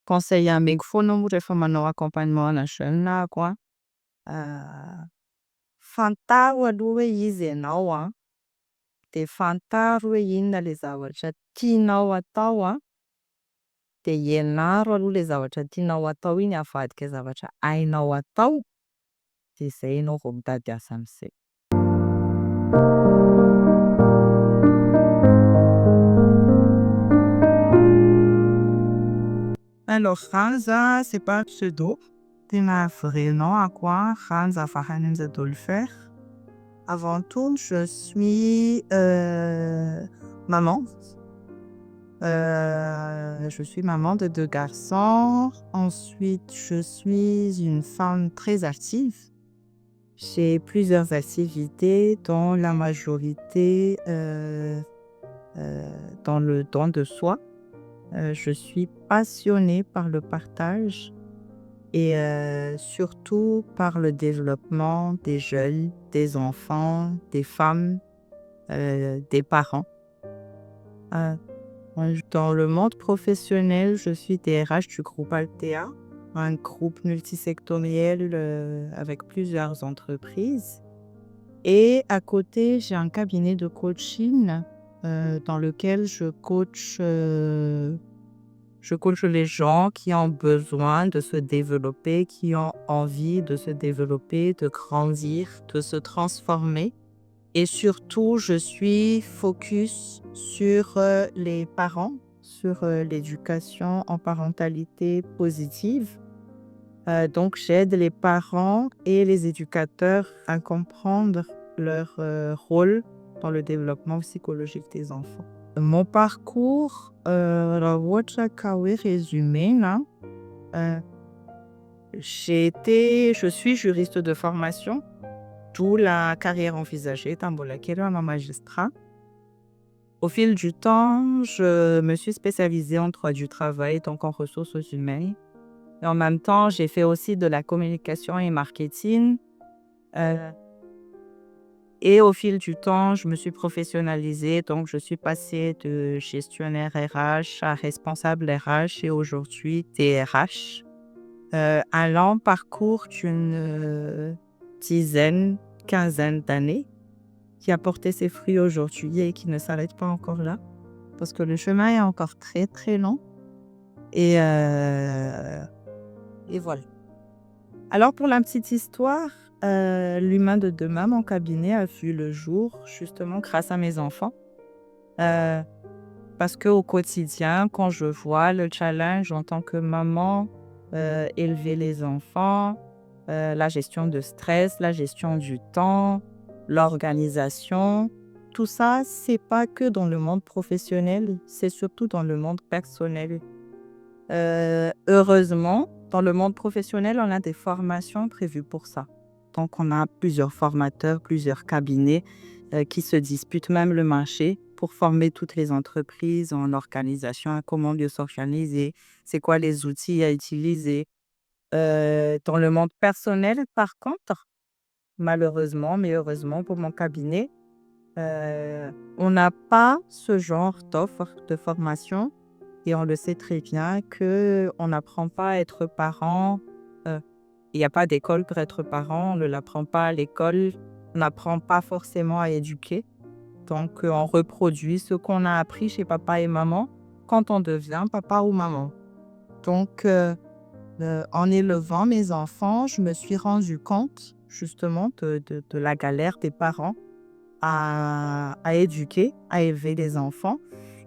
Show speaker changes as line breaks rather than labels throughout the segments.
Conseil ameko foana moa rehefa manao accompagnement ana jeune ako fantaro aloha hoe iza ianao de fantaro hoe inona le zavatra tianao atao de ianaro aloha le zavatra tianao atao igny avadika zavatra hainao atao, de zay anao vao mitady asa am'zay. Alors Ranza, c'est pas un pseudo, tena vrai nom à quoi Ranza Fahanenza Dolfer. Avant tout, je suis maman. Je suis maman de 2 garçons. Ensuite, je suis une femme très active. J'ai plusieurs activités, dont la majorité dans le don de soi. Je suis passionnée par le partage et surtout par le développement des jeunes, des enfants, des femmes, des parents. Dans le monde professionnel, je suis DRH du groupe Altea, un groupe multisectoriel avec plusieurs entreprises. Et à côté, j'ai un cabinet de coaching dans lequel je coach les gens qui ont besoin de se développer, qui ont envie de se développer, de grandir, de se transformer. Et surtout, je suis focus sur les parents, sur l'éducation en parentalité positive. Donc, j'aide les parents et les éducateurs à comprendre leur rôle dans le développement psychologique des enfants. Mon parcours, résumé là. Je suis juriste de formation, d'où la carrière envisagée dans un magistrat. Au fil du temps, je me suis spécialisée en droit du travail, donc en ressources humaines. Et en même temps, j'ai fait aussi de la communication et marketing. Et au fil du temps, je me suis professionnalisée, donc je suis passée de gestionnaire RH à responsable RH et aujourd'hui DRH. Un long parcours d'une dizaine, quinzaine d'années qui a porté ses fruits aujourd'hui et qui ne s'arrête pas encore là parce que le chemin est encore très très long. Et voilà. Alors pour la petite histoire, l'humain de demain, mon cabinet a vu le jour justement grâce à mes enfants. Parce qu'au quotidien, quand je vois le challenge en tant que maman, élever les enfants, la gestion de stress, la gestion du temps, l'organisation, tout ça, c'est pas que dans le monde professionnel, c'est surtout dans le monde personnel. Heureusement, dans le monde professionnel, on a des formations prévues pour ça. Donc, on a plusieurs formateurs, plusieurs cabinets qui se disputent même le marché pour former toutes les entreprises en organisation, comment mieux s'organiser, c'est quoi les outils à utiliser. Dans le monde personnel, par contre, malheureusement, mais heureusement pour mon cabinet, on n'a pas ce genre d'offre de formation. Et on le sait très bien qu'on n'apprend pas à être parent. Il n'y a pas d'école pour être parent. On ne l'apprend pas à l'école. On n'apprend pas forcément à éduquer. Donc, on reproduit ce qu'on a appris chez papa et maman quand on devient papa ou maman. Donc, en élevant mes enfants, je me suis rendu compte justement de la galère des parents à éduquer, à élever les enfants.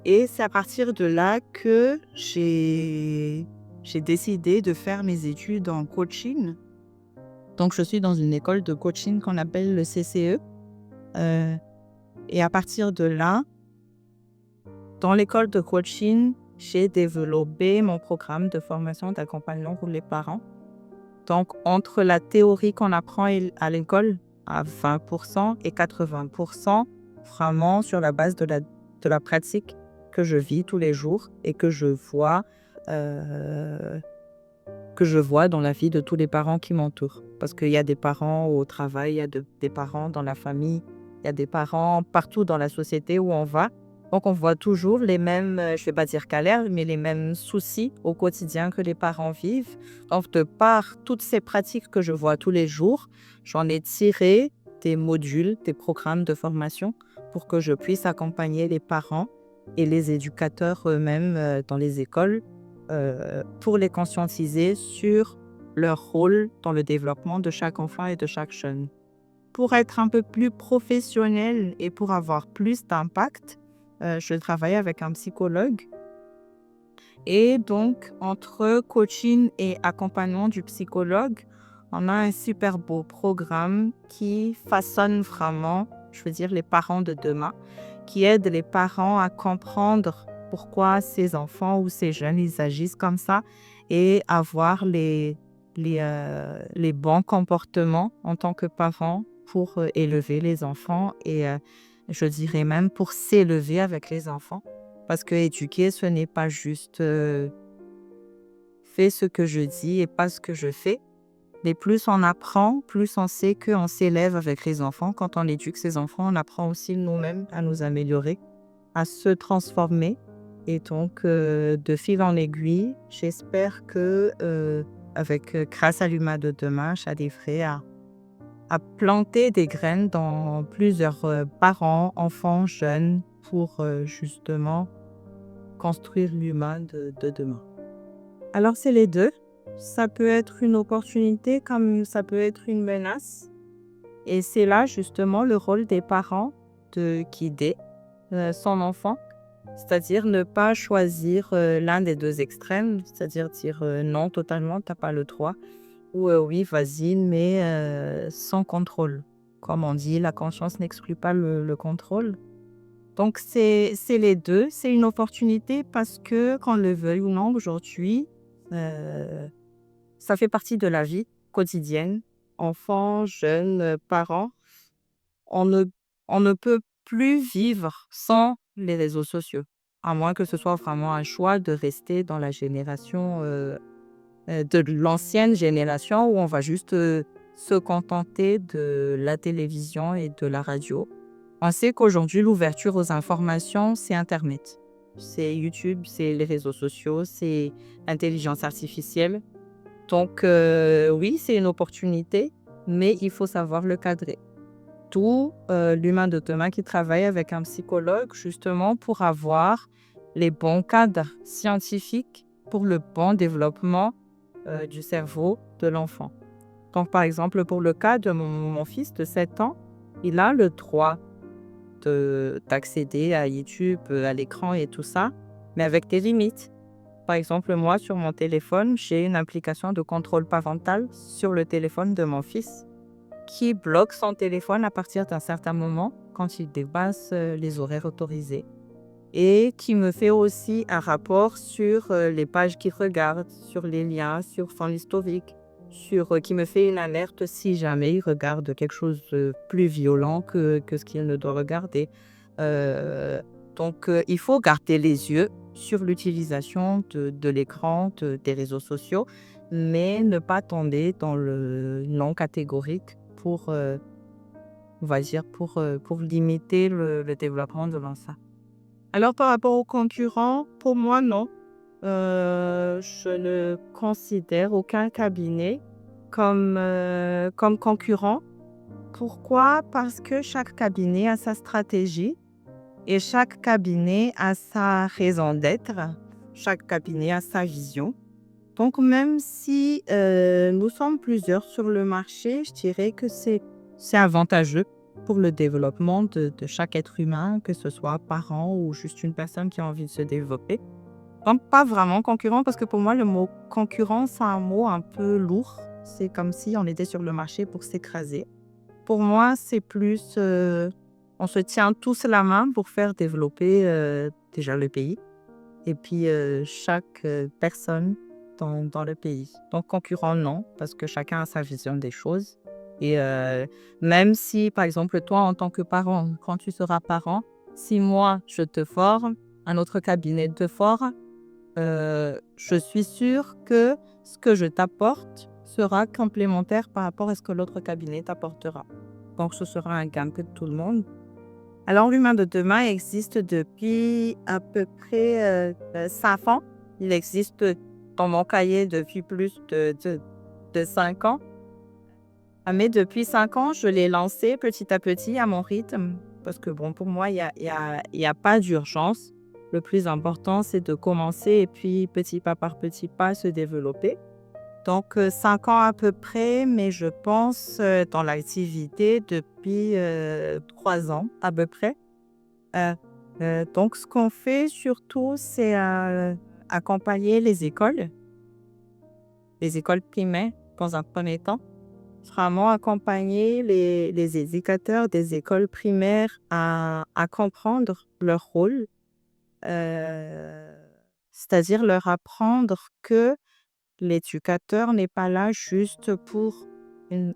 Et c'est à partir de là que j'ai décidé de faire mes études en coaching. Donc, je suis dans une école de coaching qu'on appelle le CCE. Et à partir de là, dans l'école de coaching, j'ai développé mon programme de formation d'accompagnement pour les parents. Donc, entre la théorie qu'on apprend à l'école à 20% et 80%, vraiment sur la base de la pratique que je vis tous les jours et que je vois dans la vie de tous les parents qui m'entourent. Parce qu'il y a des parents au travail, il y a des parents dans la famille, il y a des parents partout dans la société où on va. Donc, on voit toujours les mêmes, je vais pas dire galères, mais les mêmes soucis au quotidien que les parents vivent. Donc, de par toutes ces pratiques que je vois tous les jours, j'en ai tiré des modules, des programmes de formation pour que je puisse accompagner les parents et les éducateurs eux-mêmes dans les écoles pour les conscientiser sur leur rôle dans le développement de chaque enfant et de chaque jeune. Pour être un peu plus professionnel et pour avoir plus d'impact, je travaille avec un psychologue et donc entre coaching et accompagnement du psychologue, on a un super beau programme qui façonne vraiment, je veux dire, les parents de demain, qui aide les parents à comprendre pourquoi ces enfants ou ces jeunes, ils agissent comme ça et avoir les bons comportements en tant que parents pour élever les enfants et je dirais même pour s'élever avec les enfants. Parce que éduquer, ce n'est pas juste fais ce que je dis et pas ce que je fais. Mais plus on apprend, plus on sait qu'on s'élève avec les enfants. Quand on éduque ses enfants, on apprend aussi nous-mêmes à nous améliorer, à se transformer. Et donc, de fil en aiguille, j'espère que grâce à l'humain de demain, j'arriverai à planter des graines dans plusieurs parents, enfants, jeunes, pour justement construire l'humain de demain. Alors, c'est les deux. Ça peut être une opportunité comme ça peut être une menace. Et c'est là justement le rôle des parents de guider son enfant. C'est-à-dire ne pas choisir l'un des deux extrêmes, c'est-à-dire dire non totalement, t'as pas le droit. Ou oui, vas-y, mais sans contrôle. Comme on dit, la conscience n'exclut pas le contrôle. Donc, c'est les deux. C'est une opportunité parce que, qu'on le veuille ou non, aujourd'hui, euh, ça fait partie de la vie quotidienne. Enfants, jeunes, parents, on ne, on ne peut plus vivre sans les réseaux sociaux, à moins que ce soit vraiment un choix de rester dans la génération de l'ancienne génération où on va juste se contenter de la télévision et de la radio. On sait qu'aujourd'hui, l'ouverture aux informations, c'est Internet. C'est YouTube, c'est les réseaux sociaux, c'est l'intelligence artificielle. Donc, oui, c'est une opportunité, mais il faut savoir le cadrer. D'où l'humain de demain qui travaille avec un psychologue, justement, pour avoir les bons cadres scientifiques pour le bon développement du cerveau de l'enfant. Donc, par exemple, pour le cas de mon fils de 7 ans, il a le droit d'accéder à YouTube, à l'écran et tout ça, mais avec des limites. Par exemple, moi, sur mon téléphone, j'ai une application de contrôle parental sur le téléphone de mon fils qui bloque son téléphone à partir d'un certain moment quand il dépasse les horaires autorisés et qui me fait aussi un rapport sur les pages qu'il regarde, sur les liens, sur son historique, qui me fait une alerte si jamais il regarde quelque chose de plus violent que ce qu'il ne doit regarder. Euh, donc, il faut garder les yeux sur l'utilisation de l'écran, des réseaux sociaux, mais ne pas tomber dans le non catégorique pour, on va dire, pour limiter le développement de l'enfant. Alors, par rapport aux concurrents, pour moi, non. Je ne considère aucun cabinet comme concurrent. Pourquoi? Parce que chaque cabinet a sa stratégie et chaque cabinet a sa raison d'être. Chaque cabinet a sa vision. Donc, même si nous sommes plusieurs sur le marché, je dirais que c'est avantageux pour le développement de chaque être humain, que ce soit parent ou juste une personne qui a envie de se développer. Donc, pas vraiment concurrent, parce que pour moi, le mot concurrent, c'est un mot un peu lourd. C'est comme si on était sur le marché pour s'écraser. Pour moi, c'est plus, on se tient tous la main pour faire développer déjà le pays et puis chaque personne dans le pays. Donc, concurrent, non, parce que chacun a sa vision des choses. Et même si, par exemple, toi, en tant que parent, quand tu seras parent, si moi, je te forme, un autre cabinet te forme, je suis sûre que ce que je t'apporte sera complémentaire par rapport à ce que l'autre cabinet t'apportera. Donc, ce sera un gain pour tout le monde. Alors, l'humain de demain existe depuis à peu près 5 ans. Il existe dans mon cahier depuis plus de 5 ans. Mais depuis 5 ans, je l'ai lancé petit à petit à mon rythme. Parce que bon, pour moi, il y a pas d'urgence. Le plus important, c'est de commencer et puis petit pas par petit pas se développer. Donc, 5 ans à peu près, mais je pense dans l'activité depuis 3 ans à peu près. Euh, donc, ce qu'on fait surtout, c'est accompagner les écoles primaires dans un premier temps. Vraiment accompagner les éducateurs des écoles primaires à comprendre leur rôle, euh, c'est-à-dire leur apprendre que l'éducateur n'est pas là juste pour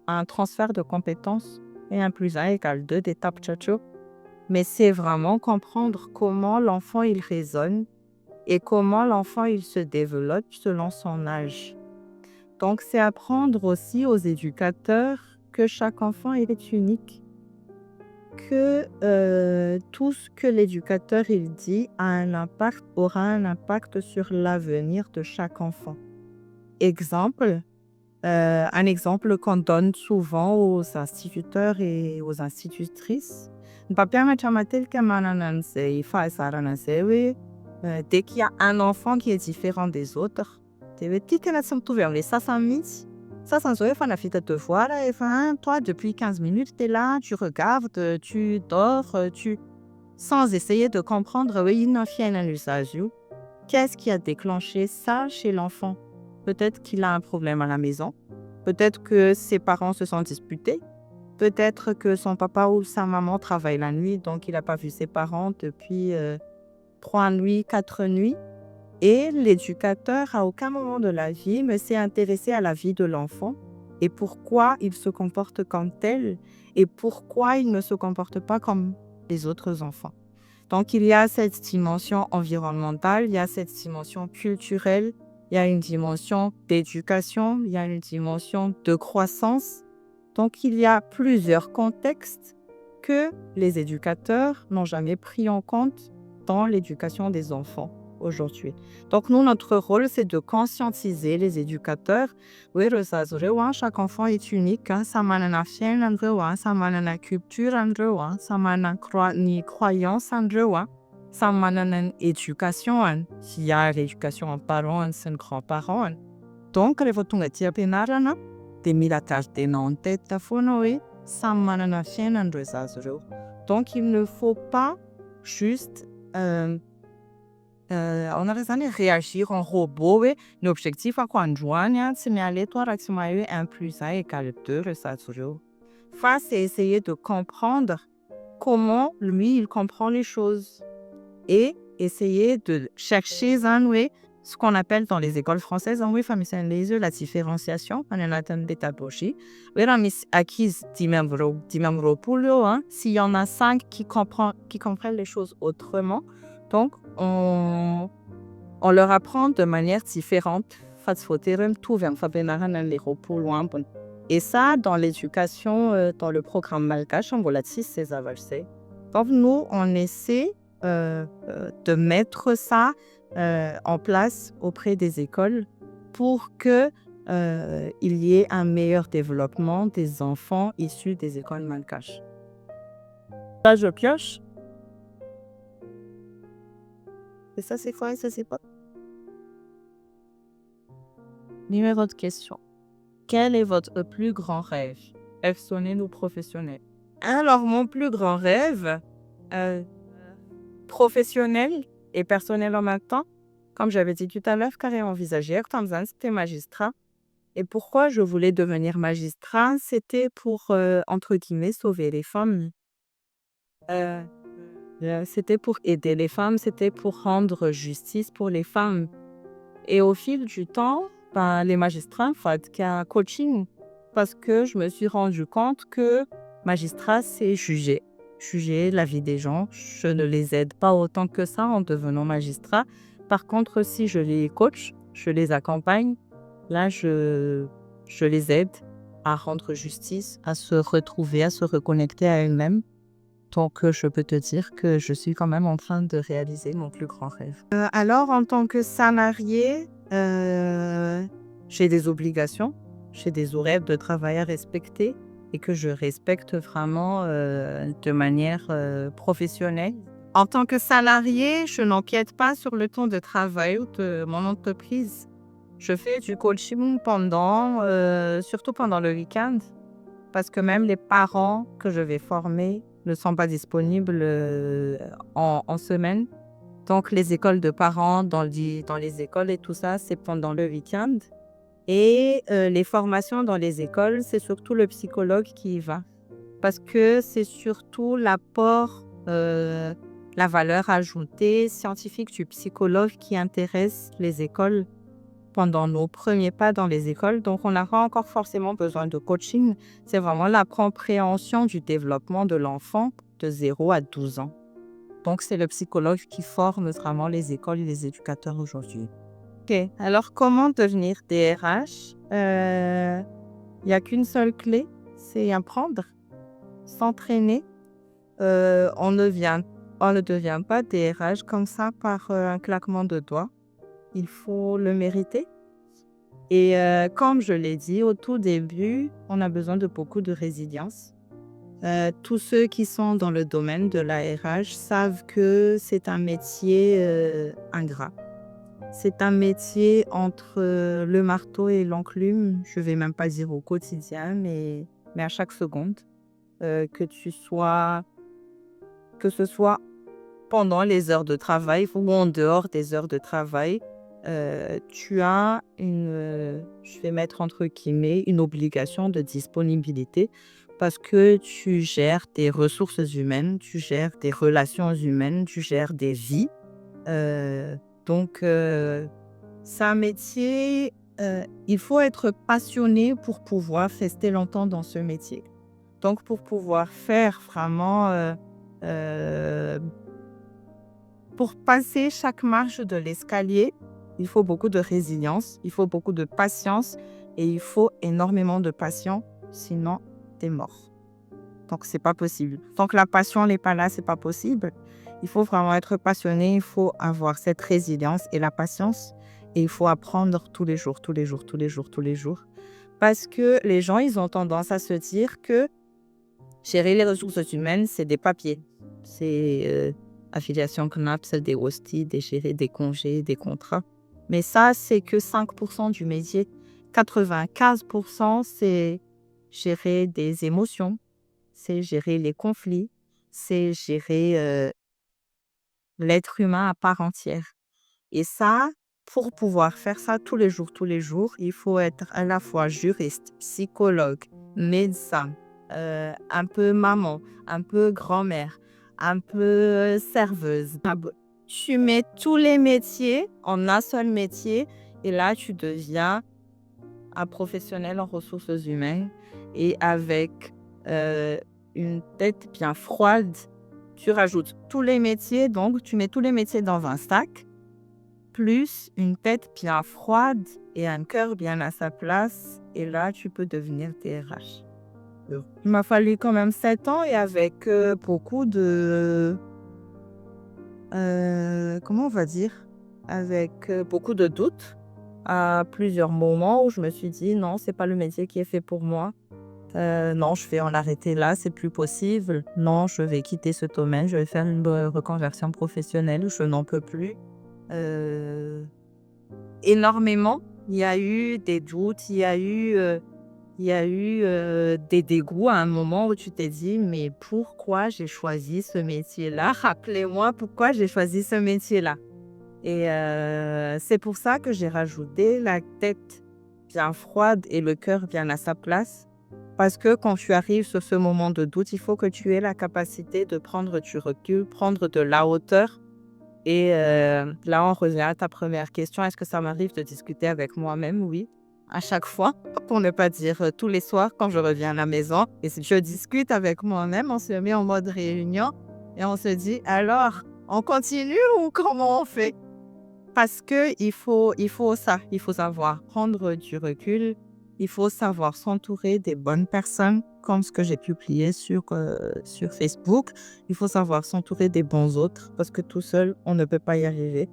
un transfert de compétences et 1 + 1 = 2 des tapes tchatcho, mais c'est vraiment comprendre comment l'enfant il raisonne et comment l'enfant il se développe selon son âge. Donc, c'est apprendre aussi aux éducateurs que chaque enfant il est unique, que tout ce que l'éducateur il dit aura un impact sur l'avenir de chaque enfant. Un exemple qu'on donne souvent aux instituteurs et aux institutrices. Dès qu'il y a un enfant qui est différent des autres, toi, depuis 15 minutes, tu es là, tu regardes, tu dors, sans essayer de comprendre qu'est-ce qui a déclenché ça chez l'enfant. Peut-être qu'il a un problème à la maison, peut-être que ses parents se sont disputés, peut-être que son papa ou sa maman travaille la nuit, donc il n'a pas vu ses parents depuis 3 nuits, 4 nuits. Et l'éducateur, à aucun moment de la vie, ne s'est intéressé à la vie de l'enfant et pourquoi il se comporte comme tel et pourquoi il ne se comporte pas comme les autres enfants. Donc, il y a cette dimension environnementale, il y a cette dimension culturelle, il y a une dimension d'éducation, il y a une dimension de croissance. Donc, il y a plusieurs contextes que les éducateurs n'ont jamais pris en compte dans l'éducation des enfants aujourd'hui. Donc, nous, notre rôle, c'est de conscientiser les éducateurs. Oui, chaque enfant est unique. Ça m'a ça m'a culture, ça m'a croyance, ça m'a éducation. S'il y a l'éducation en parents, c'est un grand-parent. Donc, les votunga tia penarana, des milatage des noms tête à fonoé, ça m'a donc, il ne faut pas juste on a raison de réagir en robot. Oui. L'objectif à quoi on joigne, c'est d'aller toi 1 + 1 = 2 Face, c'est essayer de comprendre comment lui il comprend les choses et essayer de chercher ce qu'on appelle dans les écoles françaises la différenciation. On a un pédagogie. S'il y en a 5 qui comprennent les choses autrement, donc on leur apprend de manière différente. Et ça, dans l'éducation, dans le programme Malgache, on voit c'est avancé. Donc nous, on essaie de mettre ça en place auprès des écoles pour que il y ait un meilleur développement des enfants issus des écoles malgaches. Là, je pioche. Et ça, c'est quoi et ça, c'est pas. Numéro de question. Quel est votre plus grand rêve, personnel ou professionnel? Alors, mon plus grand rêve, professionnel et personnel en même temps, comme j'avais dit tout à l'heure, carré envisagé, c'était magistrat. Et pourquoi je voulais devenir magistrat? C'était pour, entre guillemets, sauver les femmes. C'était pour aider les femmes, c'était pour rendre justice pour les femmes. Et au fil du temps, les magistrats, qu'il y a un coaching, parce que je me suis rendu compte que magistrat, c'est juger la vie des gens. Je ne les aide pas autant que ça en devenant magistrat. Par contre, si je les coach, je les accompagne, là, je les aide à rendre justice, à se retrouver, à se reconnecter à elles-mêmes. Donc, je peux te dire que je suis quand même en train de réaliser mon plus grand rêve. Alors, en tant que salarié, j'ai des obligations, j'ai des horaires de travail à respecter et que je respecte vraiment de manière professionnelle. En tant que salarié, je n'empiète pas sur le temps de travail de mon entreprise. Je fais du coaching surtout pendant le week-end, parce que même les parents que je vais former ne sont pas disponibles en semaine. Donc, les écoles de parents, dans les écoles et tout ça, c'est pendant le week-end. Et les formations dans les écoles, c'est surtout le psychologue qui y va. Parce que c'est surtout l'apport, la valeur ajoutée scientifique du psychologue qui intéresse les écoles pendant nos premiers pas dans les écoles. Donc, on n'a pas encore forcément besoin de coaching. C'est vraiment la compréhension du développement de l'enfant de 0 à 12 ans. Donc, c'est le psychologue qui forme vraiment les écoles et les éducateurs aujourd'hui. Ok, alors comment devenir DRH? Il n'y a qu'une seule clé, c'est apprendre, s'entraîner. On ne devient pas DRH comme ça par un claquement de doigts. Il faut le mériter. Et comme je l'ai dit au tout début, on a besoin de beaucoup de résilience. Tous ceux qui sont dans le domaine de la RH savent que c'est un métier ingrat. C'est un métier entre le marteau et l'enclume. Je ne vais même pas dire au quotidien, mais à chaque seconde. Que ce soit pendant les heures de travail ou en dehors des heures de travail, tu as je vais mettre entre guillemets, une obligation de disponibilité parce que tu gères des ressources humaines, tu gères des relations humaines, tu gères des vies. Donc, c'est un métier, il faut être passionné pour pouvoir rester longtemps dans ce métier. Donc, pour pouvoir faire vraiment, pour passer chaque marche de l'escalier, il faut beaucoup de résilience, il faut beaucoup de patience et il faut énormément de passion, sinon t'es mort. Donc, c'est pas possible. Tant que la passion n'est pas là, c'est pas possible. Il faut vraiment être passionné, il faut avoir cette résilience et la patience et il faut apprendre tous les jours, tous les jours, tous les jours, tous les jours. Parce que les gens, ils ont tendance à se dire que gérer les ressources humaines, c'est des papiers. C'est affiliation CNAPS, des hosties, des gérer des congés, des contrats. Mais ça, c'est que 5% du métier. 95%, c'est gérer des émotions, c'est gérer les conflits, c'est gérer l'être humain à part entière. Et ça, pour pouvoir faire ça tous les jours, il faut être à la fois juriste, psychologue, médecin, un peu maman, un peu grand-mère, un peu serveuse. Tu mets tous les métiers en un seul métier et là, tu deviens un professionnel en ressources humaines et avec une tête bien froide, tu rajoutes tous les métiers, donc tu mets tous les métiers dans un sac, plus une tête bien froide et un cœur bien à sa place, et là, tu peux devenir DRH. Il m'a fallu quand même 7 ans et avec beaucoup de... comment on va dire? Avec beaucoup de doutes à plusieurs moments où je me suis dit non, c'est pas le métier qui est fait pour moi. Non, je vais en arrêter là, c'est plus possible. Non, je vais quitter ce domaine, je vais faire une reconversion professionnelle, je n'en peux plus. Énormément. Il y a eu des doutes, il y a eu des dégoûts à un moment où tu t'es dit mais pourquoi j'ai choisi ce métier-là? Rappelez-moi pourquoi j'ai choisi ce métier-là. Et c'est pour ça que j'ai rajouté la tête bien froide et le cœur bien à sa place. Parce que quand tu arrives sur ce moment de doute, il faut que tu aies la capacité de prendre du recul, prendre de la hauteur. Et là, on revient à ta première question. Est-ce que ça m'arrive de discuter avec moi-même? Oui, à chaque fois, pour ne pas dire tous les soirs quand je reviens à la maison. Et si je discute avec moi-même, on se met en mode réunion et on se dit, alors, on continue ou comment on fait? Parce qu'il faut ça, il faut savoir prendre du recul Il faut savoir s'entourer des bonnes personnes, comme ce que j'ai publié sur Facebook. Il faut savoir s'entourer des bons autres, parce que tout seul, on ne peut pas y arriver.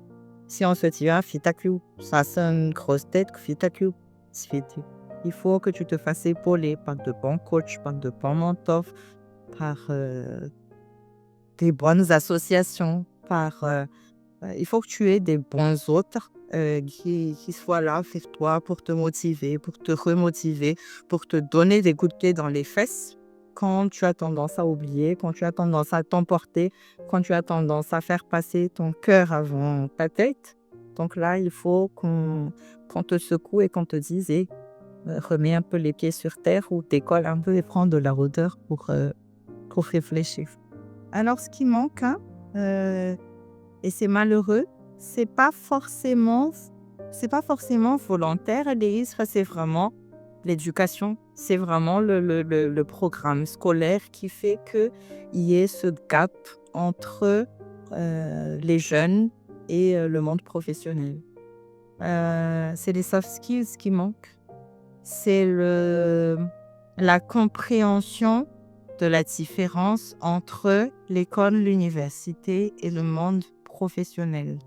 Si on se dit, ah, fitaku, ça c'est une grosse tête, fitaku, c'est fiti. Il faut que tu te fasses épauler par de bons coachs, par de bons mentors, par des bonnes associations, il faut que tu aies des bons autres qui soient là avec toi pour te motiver, pour te remotiver, pour te donner des coups de pied dans les fesses quand tu as tendance à oublier, quand tu as tendance à t'emporter, quand tu as tendance à faire passer ton cœur avant ta tête. Donc là, il faut qu'on te secoue et qu'on te dise, remets un peu les pieds sur terre ou décolle un peu et prends de la hauteur pour réfléchir. Alors, ce qui manque, hein, et c'est malheureux, c'est pas forcément volontaire, Léisre, c'est vraiment l'éducation, c'est vraiment le programme scolaire qui fait qu'il y ait ce gap entre les jeunes et le monde professionnel. C'est les soft skills qui manquent. C'est la compréhension de la différence entre l'école, l'université et le monde professionnel.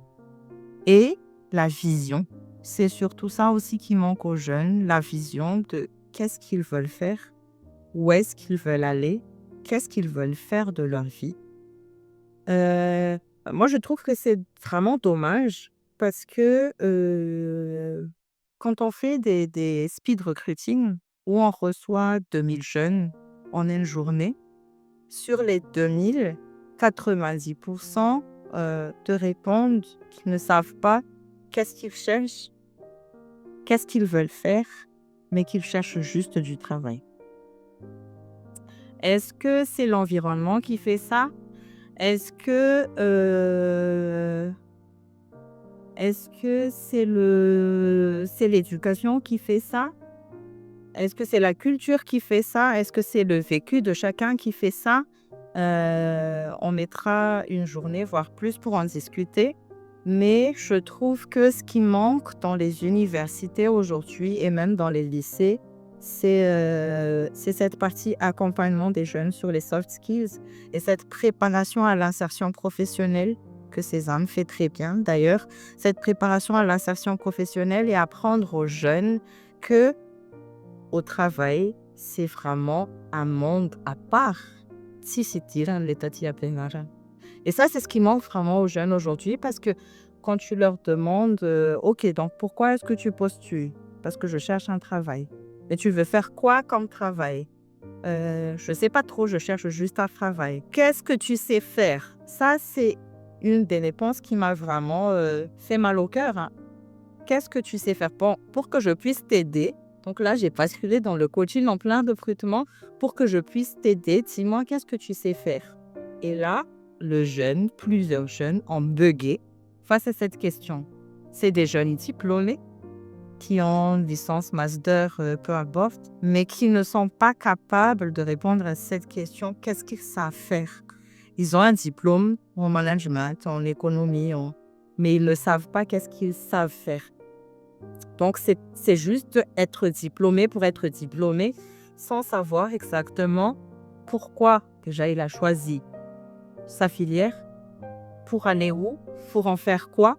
Et la vision. C'est surtout ça aussi qui manque aux jeunes, la vision de qu'est-ce qu'ils veulent faire, où est-ce qu'ils veulent aller, qu'est-ce qu'ils veulent faire de leur vie. Moi, je trouve que c'est vraiment dommage parce que quand on fait des speed recruiting où on reçoit 2000 jeunes en une journée, sur les 2000, 90% te répondent qu'ils ne savent pas qu'est-ce qu'ils cherchent, qu'est-ce qu'ils veulent faire, mais qu'ils cherchent juste du travail. Est-ce que c'est l'environnement qui fait ça? Est-ce que c'est l'éducation qui fait ça? Est-ce que c'est la culture qui fait ça? Est-ce que c'est le vécu de chacun qui fait ça? On mettra une journée, voire plus, pour en discuter. Mais je trouve que ce qui manque dans les universités aujourd'hui et même dans les lycées, c'est cette partie accompagnement des jeunes sur les soft skills et cette préparation à l'insertion professionnelle que Cézanne fait très bien d'ailleurs. Cette préparation à l'insertion professionnelle et apprendre aux jeunes que au travail, c'est vraiment un monde à part. Si c'est tirant, l'état y a plein. Et ça, c'est ce qui manque vraiment aux jeunes aujourd'hui parce que quand tu leur demandes, OK, donc pourquoi est-ce que tu postules? Parce que je cherche un travail. Mais tu veux faire quoi comme travail? Je ne sais pas trop, je cherche juste un travail. Qu'est-ce que tu sais faire? Ça, c'est une des réponses qui m'a vraiment fait mal au cœur, hein. Qu'est-ce que tu sais faire pour que je puisse t'aider? Donc là, j'ai basculé dans le coaching en plein recrutement pour que je puisse t'aider. Dis-moi, qu'est-ce que tu sais faire? Et là, plusieurs jeunes ont bugué face à cette question. C'est des jeunes diplômés qui ont licence, master, peu importe, mais qui ne sont pas capables de répondre à cette question. Qu'est-ce qu'ils savent faire? Ils ont un diplôme en management, en économie, mais ils ne savent pas qu'est-ce qu'ils savent faire. Donc, c'est juste être diplômé pour être diplômé sans savoir exactement pourquoi déjà il a choisi sa filière, pour aller où, pour en faire quoi.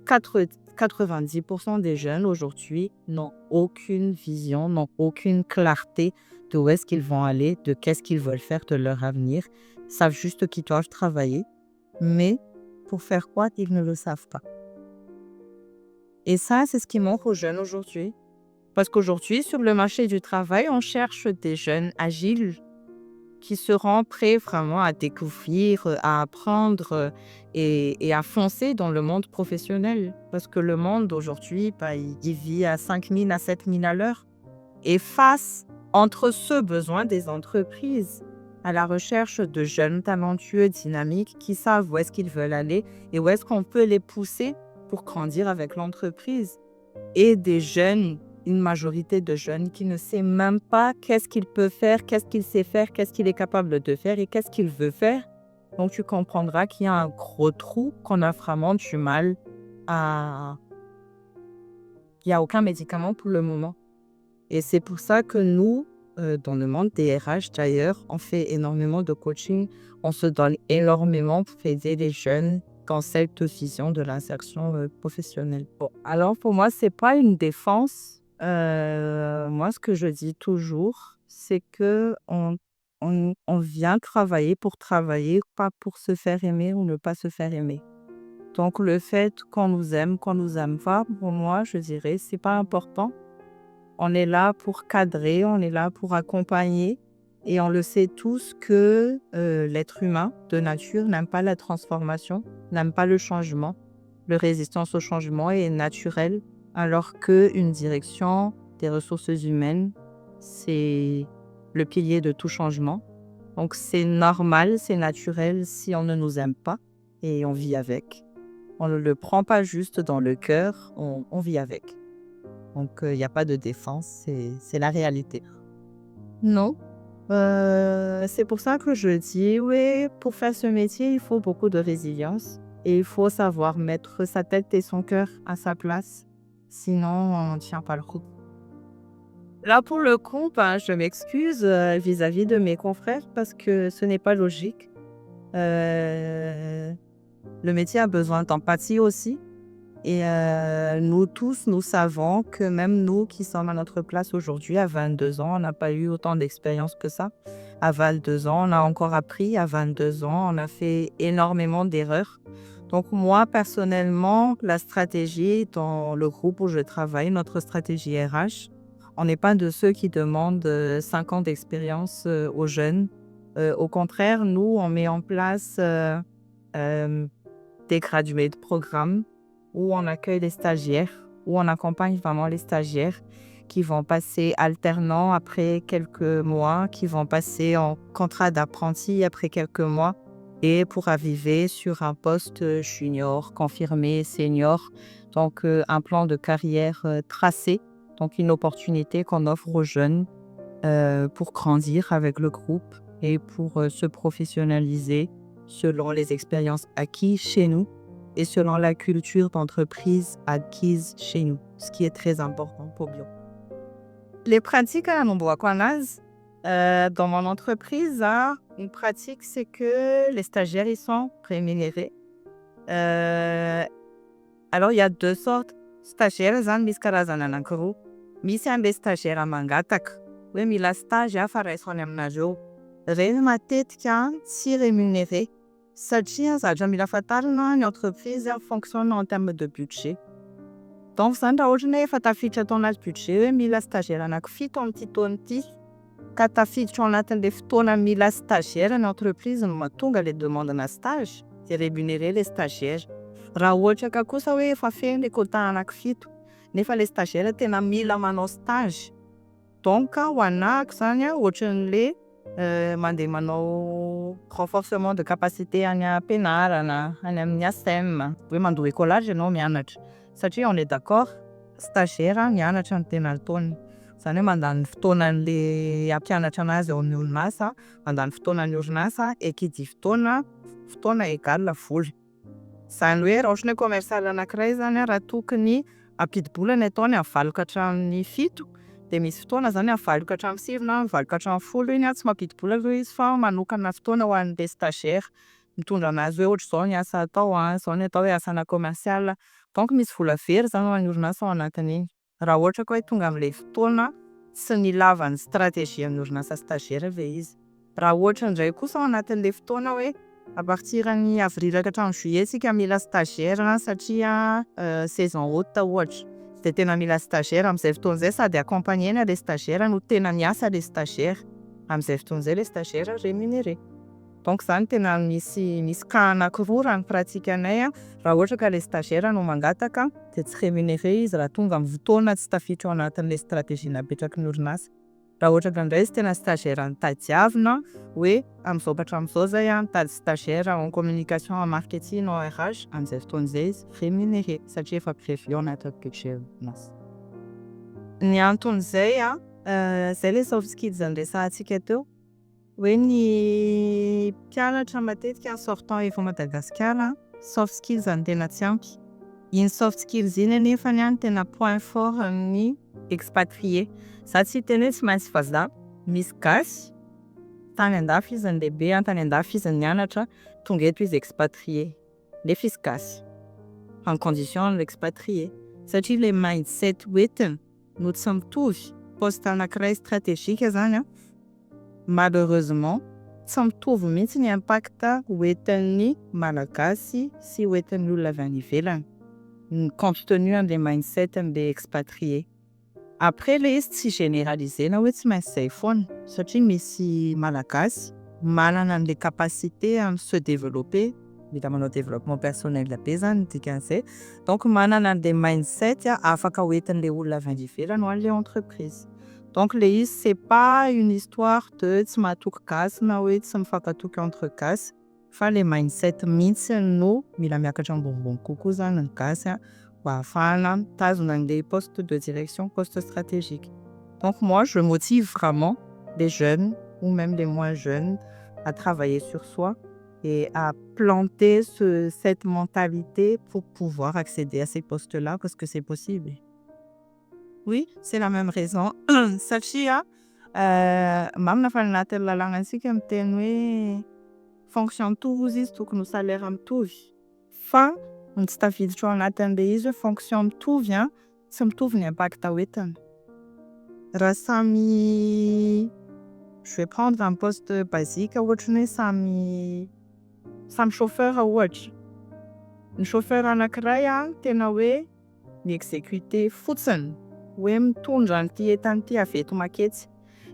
90% des jeunes aujourd'hui n'ont aucune vision, n'ont aucune clarté de où est-ce qu'ils vont aller, de qu'est-ce qu'ils veulent faire de leur avenir. Ils savent juste qu'ils doivent travailler, mais pour faire quoi, ils ne le savent pas. Et ça, c'est ce qui manque aux jeunes aujourd'hui. Parce qu'aujourd'hui, sur le marché du travail, on cherche des jeunes agiles qui seront prêts vraiment à découvrir, à apprendre et à foncer dans le monde professionnel. Parce que le monde aujourd'hui, il vit à 5000 à 7000 à l'heure. Et face entre ce besoin des entreprises à la recherche de jeunes talentueux, dynamiques, qui savent où est-ce qu'ils veulent aller et où est-ce qu'on peut les pousser pour grandir avec l'entreprise. Et des jeunes, une majorité de jeunes qui ne sait même pas qu'est-ce qu'il peut faire, qu'est-ce qu'il sait faire, qu'est-ce qu'il est capable de faire et qu'est-ce qu'il veut faire. Donc tu comprendras qu'il y a un gros trou, qu'on a vraiment du mal à... Il n'y a aucun médicament pour le moment. Et c'est pour ça que nous, dans le monde des RH d'ailleurs, on fait énormément de coaching. On se donne énormément pour aider les jeunes dans cette vision de l'insertion professionnelle. Bon, alors pour moi, c'est pas une défense. Moi, ce que je dis toujours, c'est que on vient travailler, pas pour se faire aimer ou ne pas se faire aimer. Donc le fait qu'on nous aime pas, pour moi, je dirais, c'est pas important. On est là pour cadrer, on est là pour accompagner. Et on le sait tous que l'être humain de nature n'aime pas la transformation, n'aime pas le changement. Le résistance au changement est naturel, alors qu'une direction des ressources humaines, c'est le pilier de tout changement. Donc c'est normal, c'est naturel si on ne nous aime pas et on vit avec. On ne le prend pas juste dans le cœur, on vit avec. Donc il n'y a pas de défense, c'est la réalité. Non. C'est pour ça que je dis, oui, pour faire ce métier, il faut beaucoup de résilience et il faut savoir mettre sa tête et son cœur à sa place. Sinon, on ne tient pas le coup. Là, pour le coup, je m'excuse vis-à-vis de mes confrères parce que ce n'est pas logique. Le métier a besoin d'empathie aussi. Et nous tous, nous savons que même nous qui sommes à notre place aujourd'hui, à 22 ans, on n'a pas eu autant d'expérience que ça. À 22 ans, on a encore appris. À 22 ans, on a fait énormément d'erreurs. Donc moi, personnellement, la stratégie dans le groupe où je travaille, notre stratégie RH, on n'est pas de ceux qui demandent 5 ans d'expérience aux jeunes. Au contraire, nous, on met en place des graduate programmes où on accueille les stagiaires, où on accompagne vraiment les stagiaires qui vont passer alternant après quelques mois, qui vont passer en contrat d'apprenti après quelques mois et pour arriver sur un poste junior, confirmé, senior. Donc un plan de carrière tracé, donc une opportunité qu'on offre aux jeunes pour grandir avec le groupe et pour se professionnaliser selon les expériences acquises chez nous et selon la culture d'entreprise acquise chez nous, ce qui est très important pour Bio. Les pratiques à Nomboakwanaz, dans mon entreprise, une pratique, c'est que les stagiaires, ils sont rémunérés. Alors, il y a deux sortes. Stagiaires, misy karazana anankiroa. Misy an'ilay stagiaire mangataka, hoe mila stage fa raisiny aminareo. Ireny matetika tsy rémunéré satria zavatra mila fantarina ny entreprise fonctionne en termes de budget. Donc zany raha ohatra hoe efa tafiditra tao anaty budget hoe mila stagiaire anankifito amin'ity taona ity ka tafiditra ao anatin'ilay fotoana mila stagiaire ny entreprise no mahatonga ilay demande-na stage dia rémunéré les stagiaires. Raha ohatra ka kosa hoe efa feno ilay quota anankifito nefa ilay stagiaire tena mila manao stage, donc ho anahako zany ohatran'ilay mandeha manao renforcement de capacité any am-pianarana, any amin'ny ASEM, hoe mandoa écolage ianao mianatra. Satria on est d'accord, stagiaire mianatra no tena ataony. Zany hoe mandany fotoanan'ilay ampianatra anazy ao amin'ny orinasa, mandany fotoanan'ny orinasa et qui dit fotoana égale vola. Zany hoe raha ohatra hoe commercial anankiray zany raha tokony ampidi-bolana ataony avaloka hatramin'ny 7, dia misy fotoana zany avaloka hatramin'ny 9 na avaloka hatramin'ny 10 iny tsy mampidi-bola aloha izy fa manokana fotoana ho an'ilay stagiaire mitondra anazy hoe ohatra zao ny asa atao, zao ny atao hoe asana commercial. Donc misy vola very zany ho an'ny orinasa ao anatin'iny. Raha ohatra ka hoe tonga amin'ilay fotoana sy nilavan'ny stratégie amin'ny orinasa stagiaire ilay izy. Raha ohatra indray kosa ao anatin'ilay fotoana hoe à partir ny avril ka hatramin'ny juillet sika mila stagiaire satria saison haute ohatra, dia tena mila stagiaire amin'izay fotoana izay sady accompagner les stagiaires no tena miasa les stagiaires, amin'izay fotoana izay les stagiaires rémunéré. Donc zany tena misy cas anankiroa raha ny pratikanay raha ohatra ka les stagiaires no mangataka dia tsy rémunéré izy raha tonga amin'ny fotoana tsy tafiditra ao anatin'ilay stratégie napetraky ny orinasa. Raha ohatra ka indray izy tena stagiaire nitadiavina hoe amin'izao ka hatramin'izao zay nitady stagiaire en communication, en marketing, en RH, amin'izay fotoana izay izy rémunéré satria efa prévu ao anatin'ny budget orinasa. Ny anton'izay zay ilay soft skills resahantsika teo, hoe ny mpianatra matetika en sortant efa Madagasikara, soft skills no tena tsy ampy. Iny soft skills iny anefany tena point fort ny expatrié. Za tsy teny hoe tsy maintsy fa za misy gasy tany andafy izy an-dehibe tany andafy izy nianatra tonga eto izy expatrié nefa izy gasy en condition l'expatrié satria le mindset hoentiny no tsy mitovy. Poste anankiray stratégique zany malheureusement tsy mitovy mihitsy ny impacta hoentin'ny malagasy sy hoentin'ny olona avy any ivelany compte tenu an'le mindset an'le expatrié. Après le izy tsy généraliser na hoe tsy maintsy zay foana satria misy malagasy manana an'le capacité à se développer mila manao développement personnel be zany dikan'izay donc manana an'le mindset afaka hoentin'le olona avy any ivelany ho an'le entreprise. Donc le izy c'est pas une histoire de tsy mahatoky gasy na hoe tsy mifankatoky entre gasy fa le mindset mihitsy no mila miakatra ambonimbony kokoa zany ny gasy mba ahafahana mitazona an'le poste de direction, poste stratégique. Donc moi je motive vraiment les jeunes ou même les moins jeunes à travailler sur soi et à planter cette mentalité pour pouvoir accéder à ces postes-là parce que c'est possible. Oui, c'est la même raison. Satria mamina fa nanatin'ny lalàna antsika miteny hoe fonction mitovy izy tokony ho salaire mitovy fa ny tsy tafiditra ao anatin'le izy hoe fonction mitovy tsy mitovy ny impact hoentiny. Raha samy je vais prendre un poste basique ohatran'ny hoe samy chauffeur ohatra. Ny chauffeur anankiray tena hoe mi-exécuter fotsiny hoe mitondra an'ity entana avy eto maketsy.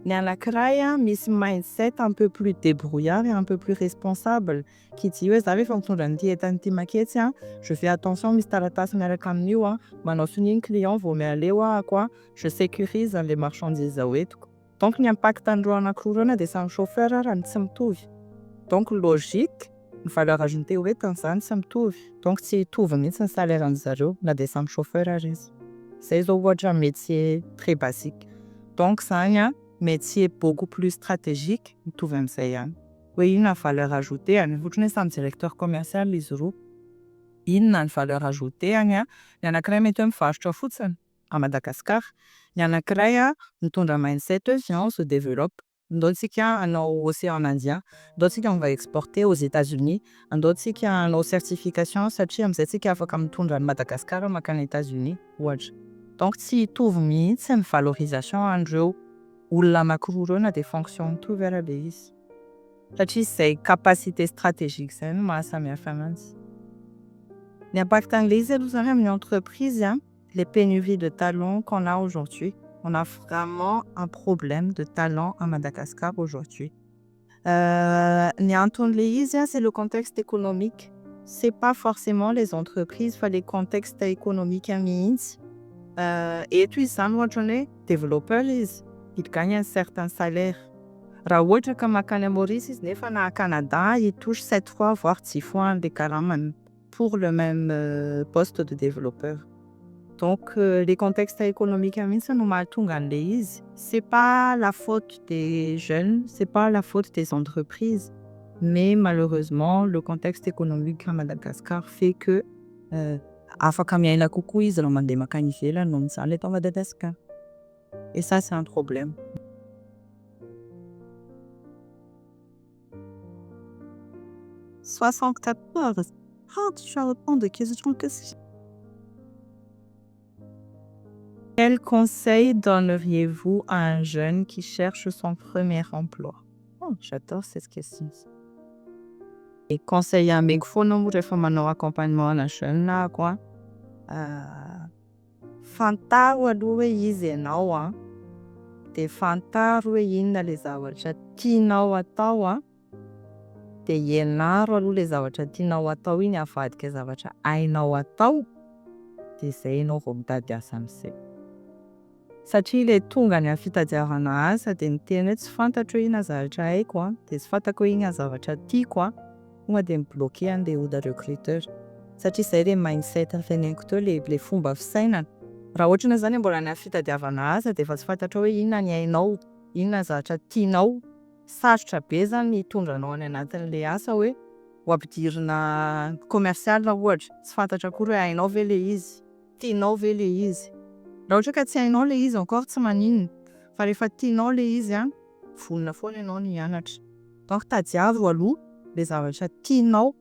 Ny anankiray misy mindset un peu plus débrouillard et un peu plus responsable qui dit hoe za efa mitondra an'ity entana ity maketsy je fais attention misy taratasy miaraka amin'io manao sininy client vao mialeo quoi je sécurise les marchandises hoentiko. Donc ny impact andreo anankiroa reo dia samy chauffeur raha tsy mitovy. Donc logique ny valeur ajoutée hoentiny zany tsy mitovy. Donc tsy hitovy mihitsy ny salaire an'zareo na dia samy chauffeur izy. Zay zao ohatra métier très basique. Donc zany métier beaucoup plus stratégique mitovy amin'izay ihany. Hoe inona ny valeur ajoutée ohatran'ny hoe samy directeur commercial izy roa. Inona ny valeur ajoutée ny anankiray mety hoe mivarotra fotsiny à Madagascar, ny anankiray mitondra mindset on se développe. Andaontsika hanao océan Indien, andaontsika on va exporter aux États-Unis, andaontsika hanao certification satria amin'izay tsika afaka mitondra ny Madagascar makany États-Unis ohatra. Donc tsy hitovy mihitsy ny valorisation andreo olona anankiroa reo na dia fonction mitovy ara be izy. Satria izay capacité stratégique zay no mahasamihafa ananjy. Ny impact an'le izy aloha zany amin'ny entreprise les pénuries de talents qu'on a aujourd'hui. On a vraiment un problème de talent à Madagascar aujourd'hui. Ny anton'le izy c'est le contexte économique. C'est pas forcément les entreprises fa les contextes économiques mihitsy. Eto izy zany ohatran'ny hoe développeur izy il gagne un certain salaire. Raha ohatra ka makany Maurice izy nefa na à Canada il touche 7 fois voire 10 fois les karamany pour le même poste de développeur. Donc les contextes économiques mihitsy no mahatonga an'le izy. C'est pas la faute des jeunes, c'est pas la faute des entreprises, mais malheureusement le contexte économique à Madagascar fait que afaka miaina kokoa izy raha mandeha makany ivelany noho izany eto Madagascar. Et ça c'est un problème. « 74 tu vas répondre de questions que c'est. Quel conseil donneriez-vous à un jeune qui cherche son premier emploi? Oh, j'adore cette question. Et conseil amigo foana rehefa manao accompagnement ana jeune quoi. Fantaro aloha hoe izy ianao dia fantaro hoe inona le zavatra tianao atao dia ianaro aloha le zavatra tianao atao iny avadika zavatra hainao atao dia izay ianao vao mitady asa amin'izay. Satria le tonga ny fitadiavana asa dia miteny hoe tsy fantatro hoe inona zavatra haiko dia tsy fantako hoe inona zavatra tiako tonga dia mi-bloquer an'le oda recruteur. Satria izay le mindset teneniko teo le fomba fisainana. Raha ohatra zany mbola any fitadiavana asa dia efa tsy fantatra hoe inona ny hainao, inona zavatra tianao, sarotra be zany hitondra anao any anatin'le asa hoe ho ampidirina commercial ohatra, tsy fantatra akory hoe hainao ve le izy, tianao ve le izy. Raha ohatra ka tsy hainao le izy encore tsy maninona, fa rehefa tianao le izy a, vonona foana ianao no hianatra. Donc tadiavo aloha le zavatra tianao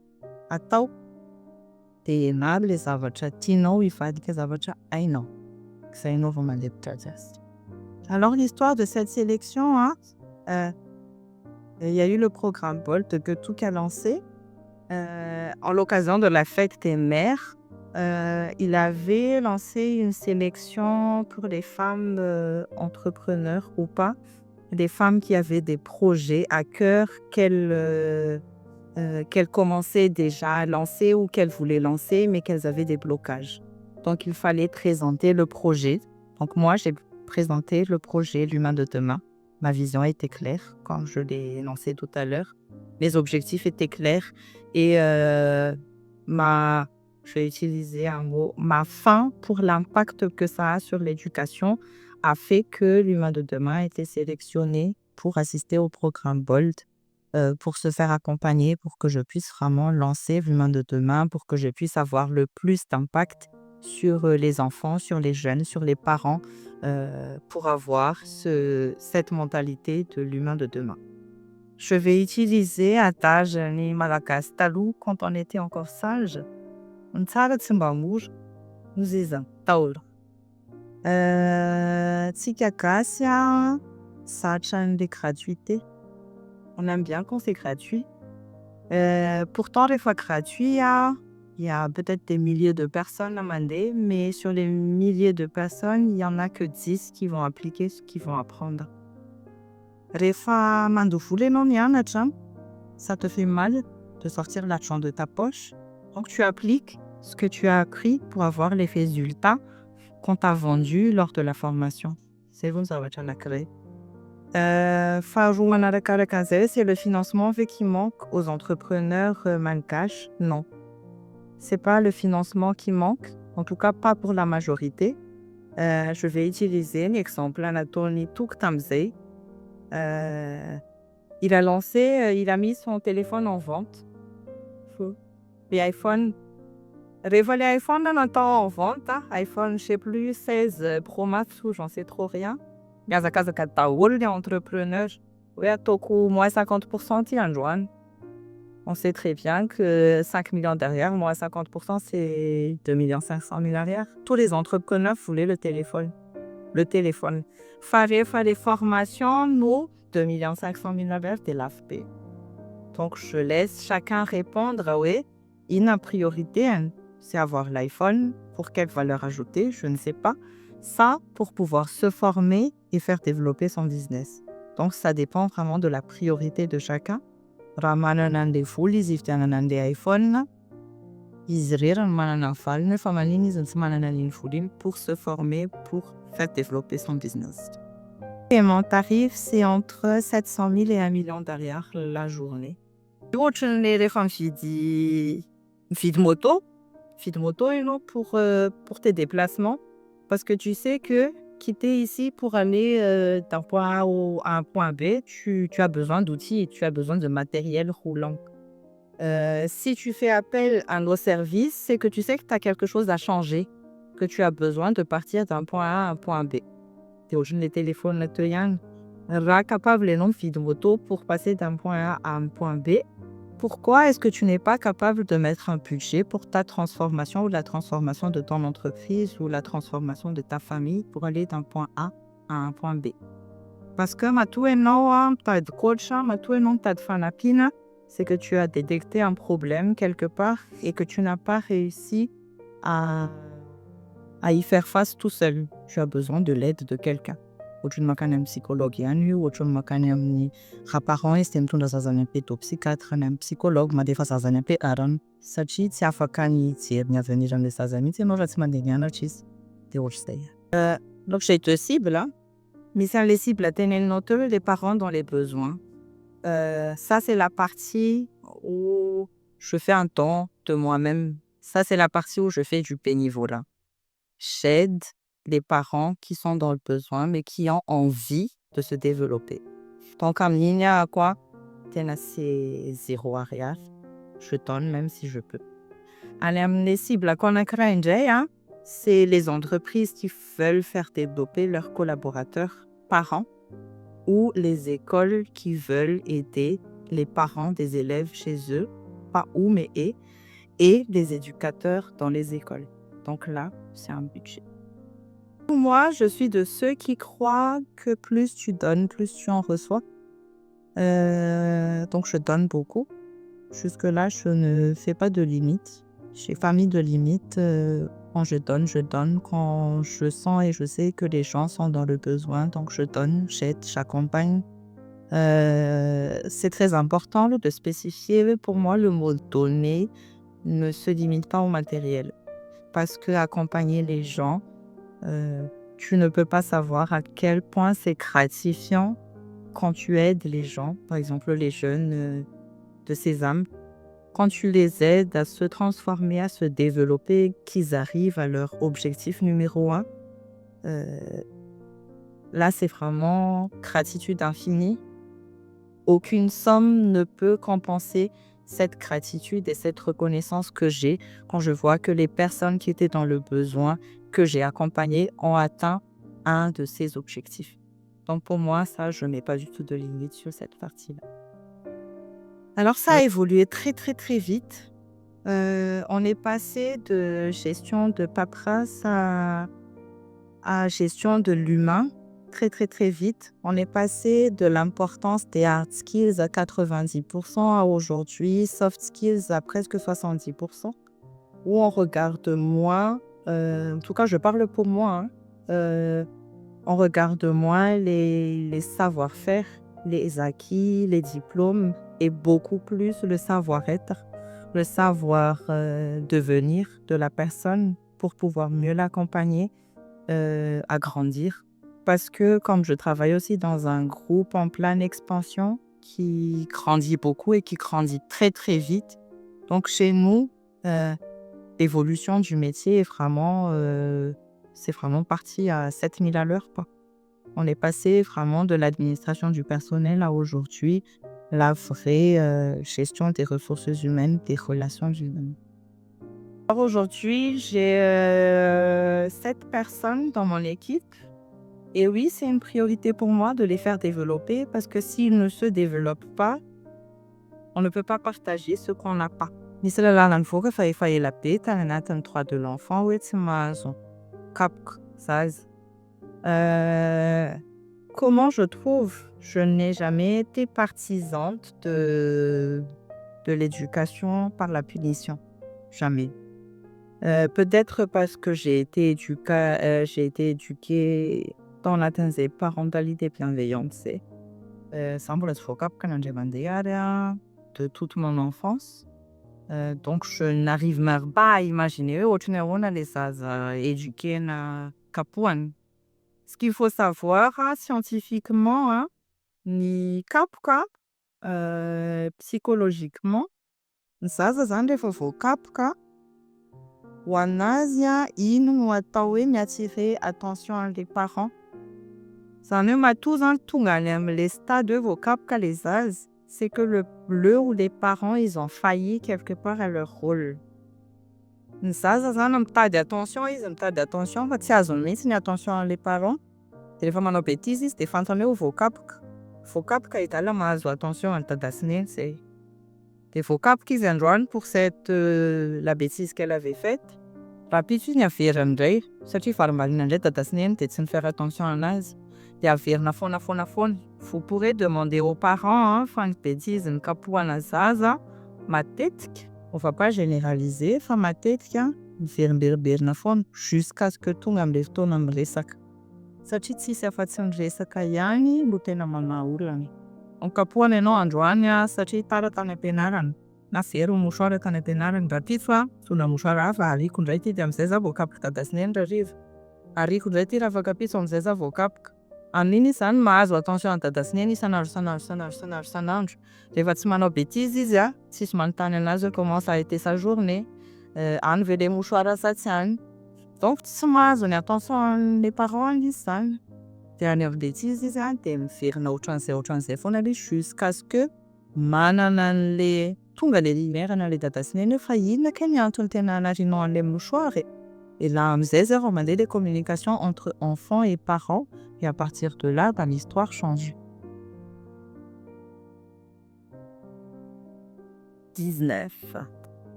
atao, de ianaro le zavatra tianao hivadika zavatra hainao. Zay anao vao mandeha mitady azy. Alors l'histoire de cette sélection, hein, il y a eu le programme Bolt que Tuc a lancé en l'occasion de la fête des mères. Il avait lancé une sélection pour les femmes entrepreneurs ou pas, des femmes qui avaient des projets à cœur qu'elles commençaient déjà à lancer ou qu'elles voulaient lancer, mais qu'elles avaient des blocages. Donc il fallait présenter le projet. Donc moi, j'ai présenté le projet L'Humain de demain. Ma vision était claire, comme je l'ai lancé tout à l'heure. Les objectifs étaient clairs et je vais utiliser un mot, ma fin pour l'impact que ça a sur l'éducation a fait que L'Humain de demain a été sélectionné pour assister au programme Bolt, pour se faire accompagner, pour que je puisse vraiment lancer L'Humain de demain, pour que je puisse avoir le plus d'impact sur les enfants, sur les jeunes, sur les parents, pour avoir cette mentalité de l'humain de demain. Je vais utiliser adage ny malagasy taloha quand on était encore sage. Ny tsara tsy mba mora noho izay zany Ntaolo. Tsika gasy a, zatra an'ilay gratuité. On aime bien quand c'est gratuit. Pourtant, des fois gratuit, il y a peut-être des milliers de personnes à demander, mais sur les milliers de personnes, il n'y en a que 10 qui vont appliquer ce qu'ils vont apprendre. Rehefa mandoha vola ianao mianatra, ça te fait mal de sortir l'argent de ta poche. Donc tu appliques ce que tu as appris pour avoir les résultats qu'on t'a vendus lors de la formation. C'est bon, ça va être la créer. Faharoa manarakaraka an'izay, c'est le financement qui manque aux entrepreneurs malgaches. Non, c'est pas le financement qui manque, en tout cas pas pour la majorité. Je vais utiliser l'exemple nataony Tuc tam'izay. Il a mis son téléphone en vente. Les iPhone. Rehefa les iPhone natao en vente, iPhone je sais plus 16 Pro Max ou j'en sais trop rien. Miazakazaka daholo les entrepreneurs hoe ataoko moins 50% ty androany. On sait très bien que 5 millions derrière, moins 50%, c'est 2 500 000 derrière. Tous les entrepreneurs voulaient le téléphone. Le téléphone. Fa rehefa les formations, nous, 2 500 000 derrière, c'est l'AFP. Donc je laisse chacun répondre. Oui, une priorité, hein, c'est avoir l'iPhone. Pour quelle valeur ajoutée, je ne sais pas. Ça, pour pouvoir se former et faire développer son business. Donc ça dépend vraiment de la priorité de chacun. Raha manana an'ilay vola izy hividianana an'ilay iPhone, izy irery no manana ny valiny fa manino izy tsy manana an'iny vola iny pour se former, pour faire développer son business. Et mon tarif, c'est entre 700 000 et 1 million derrière la journée. Ohatran'ilay rehefa mividy moto ianao pour tes déplacements, parce que tu sais que quitter ici pour aller d'un point A à un point B, tu as besoin d'outils et tu as besoin de matériel roulant. Si tu fais appel à nos services, c'est que tu sais que tu as quelque chose à changer, que tu as besoin de partir d'un point A à un point B. Tu es au les téléphones là, tu es capable et non de moto pour passer d'un point A à un point B. Pourquoi est-ce que tu n'es pas capable de mettre un budget pour ta transformation ou la transformation de ton entreprise ou la transformation de ta famille pour aller d'un point A à un point B? Parce que c'est que tu as détecté un problème quelque part et que tu n'as pas réussi à y faire face tout seul. Tu as besoin de l'aide de quelqu'un. Ohatran'ny makany amin'ny psychologue ihany io, ohatran'ny makany amin'ny raha-parent izy dia mitondra zazany am-pédopsychiatre, ny amin'ny psychologue mandefa zazany am-pianarana satria tsy afaka nijery ny aveniran'ilay zaza mihitsy ianao raha tsy mandeha mianatra izy. Dia ohatr'izay. Donc j'ai deux cibles. Mais c'est les cibles teneninao teo, les parents dans les besoins. Ça c'est la partie où je fais un don de moi-même. Ça c'est la partie où je fais du bénévolat. J'aide les parents qui sont dans le besoin, mais qui ont envie de se développer. Donc, en ligne, à quoi? C'est 0 arrière. Je donne même si je peux. Allez, les cibles qu'on a créées, c'est les entreprises qui veulent faire développer leurs collaborateurs parents ou les écoles qui veulent aider les parents des élèves chez eux, pas ou mais et les éducateurs dans les écoles. Donc là, c'est un budget. Moi, je suis de ceux qui croient que plus tu donnes, plus tu en reçois. Donc je donne beaucoup. Jusque-là, je ne fais pas de limites. J'ai pas mis de limites. Quand je donne, je donne. Quand je sens et je sais que les gens sont dans le besoin, donc je donne, j'aide, j'accompagne. C'est très important de spécifier. Pour moi, le mot donner ne se limite pas au matériel. Parce que accompagner les gens, tu ne peux pas savoir à quel point c'est gratifiant quand tu aides les gens, par exemple les jeunes de Sésame, quand tu les aides à se transformer, à se développer, qu'ils arrivent à leur objectif numéro 1. Là, c'est vraiment gratitude infinie. Aucune somme ne peut compenser cette gratitude et cette reconnaissance que j'ai quand je vois que les personnes qui étaient dans le besoin, que j'ai accompagnées, ont atteint un de ces objectifs. Donc pour moi, ça, je ne mets pas du tout de limite sur cette partie-là. Alors ça a évolué très très très vite. On est passé de gestion de paperasse à gestion de l'humain très très très vite. On est passé de l'importance des hard skills à 90% à aujourd'hui soft skills à presque 70%. Où on regarde moins, en tout cas je parle pour moi, on regarde moins les savoir-faire, les acquis, les diplômes et beaucoup plus le savoir-être, le savoir devenir de la personne pour pouvoir mieux l'accompagner à grandir. Parce que comme je travaille aussi dans un groupe en pleine expansion qui grandit beaucoup et qui grandit très très vite, donc chez nous, l'évolution du métier est c'est vraiment parti à 7000 à l'heure, quoi. On est passé vraiment de l'administration du personnel à aujourd'hui la vraie gestion des ressources humaines, des relations humaines. Alors aujourd'hui, j'ai 7 personnes dans mon équipe. Et oui, c'est une priorité pour moi de les faire développer parce que s'ils ne se développent pas, on ne peut pas partager ce qu'on n'a pas. De l'enfant, oui, c'est ma zone. Comment je trouve? Je n'ai jamais été partisante de l'éducation par la punition. Jamais. Peut-être parce que j'ai été éduquée dans la parentalité bienveillante. De toute mon enfance. Donc, je n'arrive même pas à imaginer éduquer na Kapouan. Ce qu'il faut savoir scientifiquement, ni Kapka, psychologiquement, zaza zany rehefa voakapoka, ho anazy ino no atao hoe mi-attirer attention des parents. Zany hoe matoa zany tonga any amin'ilay stade hoe voakapoka les zaza, c'est que le ou les parents, ils ont failli quelque part à leur rôle. Ny zaza zany mitady attention izy, mitady attention fa tsy azony mihitsy ny attention les parents. De rehefa manao bêtise izy de fantany hoe voakapoka. Voakapoka idala mahazo attention ny dada sy neny zay. De voakapoka izy androany pour la bêtise qu'elle avait faite. Rapiditra izy ny averiny indray satria varimarina indray dada sy neny de tsy faire attention anazy. De averina foana. Vous pourrez demander aux parents fa ny bêtise ny kapohana zaza matetika, on va pas généraliser fa matetika miverimberina foana jusqu'à ce que tonga am'le fotoana miresaka. Satria tsisy afa-tsy miresaka ihany no tena manahy olana. Kapohana ianao androany satria tara tany am-pianarana na very mouchoir tany am-pianarana rapiditra fa mitondra mouchoir hafa ariako indray ty de am'zay za voakapoka dada sy neny rariva. Ariako indray ty raha afaka ampitso am'zay za voakapoka. Amin'iny izy zany mahazo attention dada sy neny isan'andro. Rehefa tsy manao bêtise izy tsisy manontany anazy hoe comment ça a été sa journée, any ve le mouchoir sa tsy any. Donc tsy mahazo ny attention les parents izy zany. De any amin'ny bêtise izy de miverina ohatran'izay foana izy jusqu'à ce que manana an'le tonga le lumière an'le dada sy neny hoe fa inona kay ny antony tena anarianao an'le mouchoir e? Et là, on m'a dit des communications entre enfants et parents. Et à partir de là, l'histoire change. 19.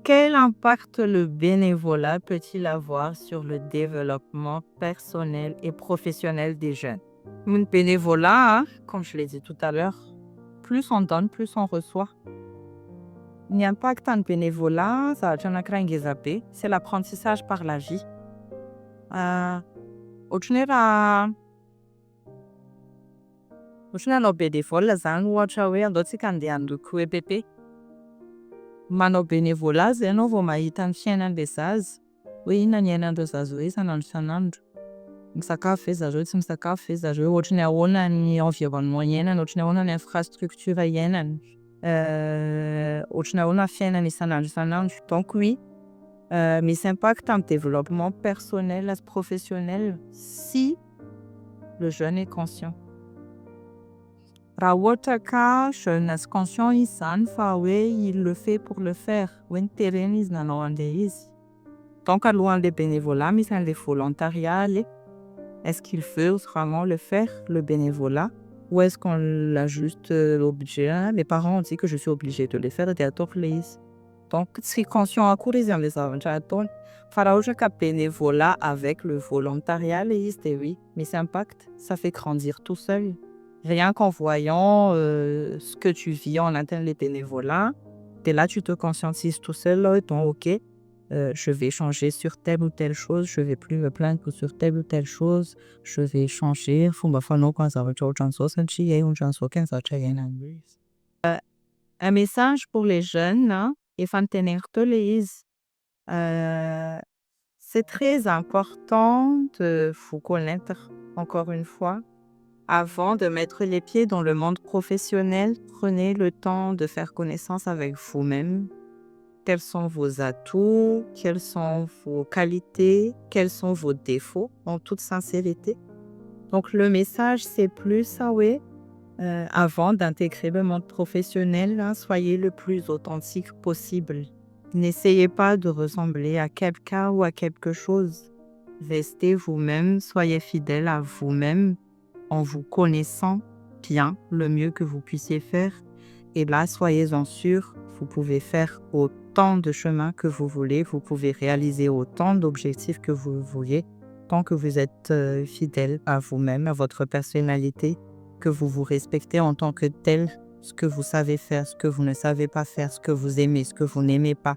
Quel impact le bénévolat peut-il avoir sur le développement personnel et professionnel des jeunes? Le bénévolat, comme je l'ai dit tout à l'heure, plus on donne, plus on reçoit. L'impact en bénévolat, c'est l'apprentissage par la vie. Ohatran'ny anao bénévola zany ohatra hoe andaontsika andeha handoko EPP. Manao bénévolat zay anao vao mahita ny fiainan'ilay zaza, hoe inona ny iainan'ireo zaza hoe isan'andro isan'andro. Misakafo ve zareo, tsy misakafo ve zareo, ohatran'ny ahoana ny environnement iainana, ohatran'ny ahoana ny infrastructure iainana, ohatran'ny ahoana fiainana isan'andro isan'andro. Donc oui, misy impact amin'ny développement personnel et professionnel si le jeune est conscient. Raha ohatra ka jeune sy conscient izy zany fa hoe il le fait pour le faire, hoe niterena izy nanao an'ilay izy. Donc alohan'ilay bénévolat misy an'ilay volontariat le est-ce qu'il veut vraiment le faire, le bénévolat, ou est-ce qu'on l'a juste obligé? Mes parents ont dit que je suis obligée de le faire dia ataoko le izy. Donc tsy conscient akory izy am'ilay zavatra ataony. Fa raha ohatra ka bénévolat avec le volontariat le izy de oui, misy impact, ça fait grandir tout seul. Rien qu'en voyant ce que tu vis en interne les bénévolats, et là tu te conscientises tout seul, donc ok, je vais changer sur telle ou telle chose, je vais plus me plaindre sur telle ou telle chose, je vais changer. Un message pour les jeunes, efa niteneniko le izy. C'est très important de vous connaître, encore une fois. Avant de mettre les pieds dans le monde professionnel, prenez le temps de faire connaissance avec vous-même. Quels sont vos atouts, quelles sont vos qualités, quels sont vos défauts, en toute sincérité. Donc le message, c'est plus ça, oui. Avant d'intégrer le monde professionnel, soyez le plus authentique possible. N'essayez pas de ressembler à quelqu'un ou à quelque chose. Restez vous-même, soyez fidèle à vous-même en vous connaissant bien le mieux que vous puissiez faire. Et là, soyez-en sûr, vous pouvez faire autant de chemins que vous voulez, vous pouvez réaliser autant d'objectifs que vous voulez, tant que vous êtes fidèle à vous-même, à votre personnalité, que vous vous respectez en tant que tel, ce que vous savez faire, ce que vous ne savez pas faire, ce que vous aimez, ce que vous n'aimez pas.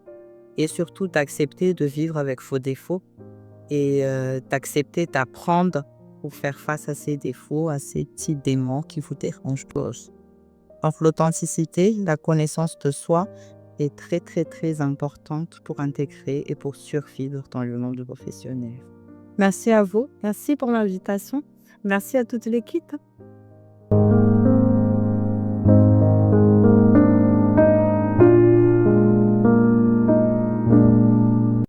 Et surtout d'accepter de vivre avec vos défauts et d'accepter d'apprendre pour faire face à ces défauts, à ces petits démons qui vous dérangent tous. Donc l'authenticité, la connaissance de soi est très très très importante pour intégrer et pour survivre dans le monde professionnel. Merci à vous, merci pour l'invitation, merci à toute l'équipe.